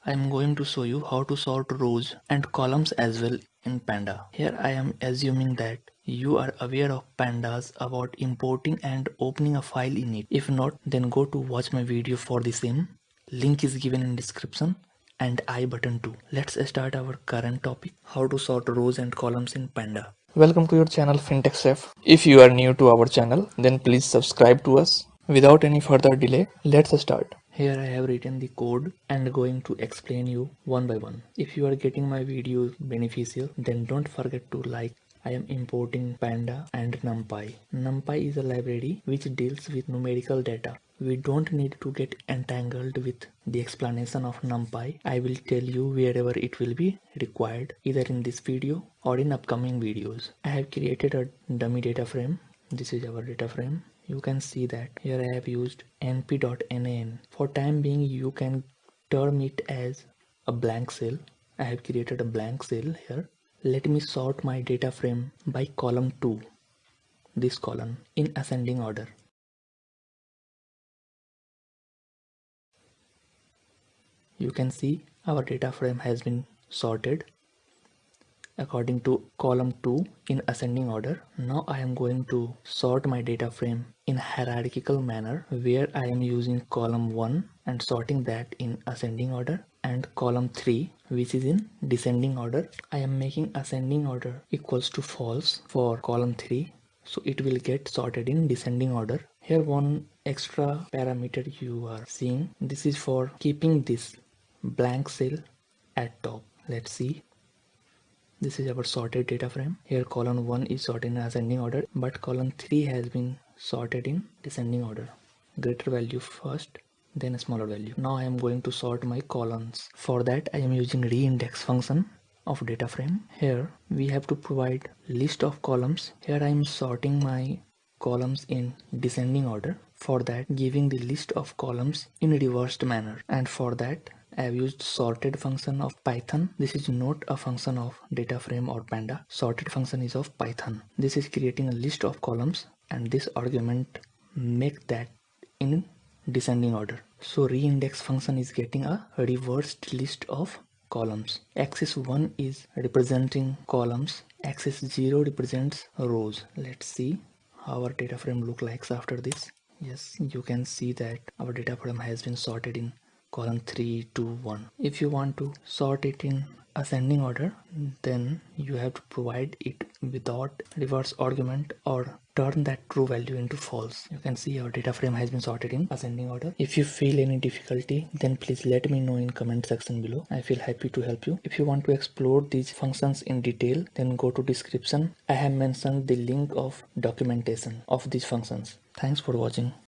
I am going to show you how to sort rows and columns as well in Panda. Here I am assuming that you are aware of Pandas about importing and opening a file in it. If not, then go to watch my video for the same. Link is given in description and I button too. Let's start our current topic, how to sort rows and columns in Panda. Welcome to your channel Fintech Chef. If you are new to our channel, then please subscribe to us. Without any further delay, let's start. Here I have written the code and going to explain you one by one. If you are getting my videos beneficial, then don't forget to like. I am importing Panda and NumPy. NumPy is a library which deals with numerical data. We don't need to get entangled with the explanation of NumPy. I will tell you wherever it will be required, either in this video or in upcoming videos. I have created a dummy data frame. This is our data frame. You can see that here I have used np.nan. For time being, you can term it as a blank cell. I have created a blank cell here. Let me sort my data frame by column 2, this column, in ascending order. You can see our data frame has been sorted according to column 2 in ascending order. Now I am going to sort my data frame in hierarchical manner, where I am using column 1 and sorting that in ascending order, and column 3 which is in descending order. I am making ascending order equals to false for column 3, so it will get sorted in descending order. Here one extra parameter you are seeing, this is for keeping this blank cell at top. Let's see. This is our sorted data frame. Here column 1 is sorted in ascending order, but column 3 has been sorted in descending order. Greater value first, then a smaller value. Now I am going to sort my columns. For that I am using reindex function of data frame. Here we have to provide list of columns. Here I am sorting my columns in descending order. For that, giving the list of columns in reversed manner, and for that I have used sorted function of Python. This is not a function of data frame or Panda. Sorted function is of Python. This is creating a list of columns, and this argument make that in descending order. So reindex function is getting a reversed list of columns. Axis 1 is representing columns, axis 0 represents rows. Let's see how our data frame look like after this. Yes, you can see that our data frame has been sorted in column 3 to 1. If you want to sort it in ascending order, then you have to provide it without reverse argument or turn that true value into false. You can see our data frame has been sorted in ascending order. If you feel any difficulty, then please let me know in comment section below. I feel happy to help you. If you want to explore these functions in detail, then go to description. I have mentioned the link of documentation of these functions. Thanks for watching.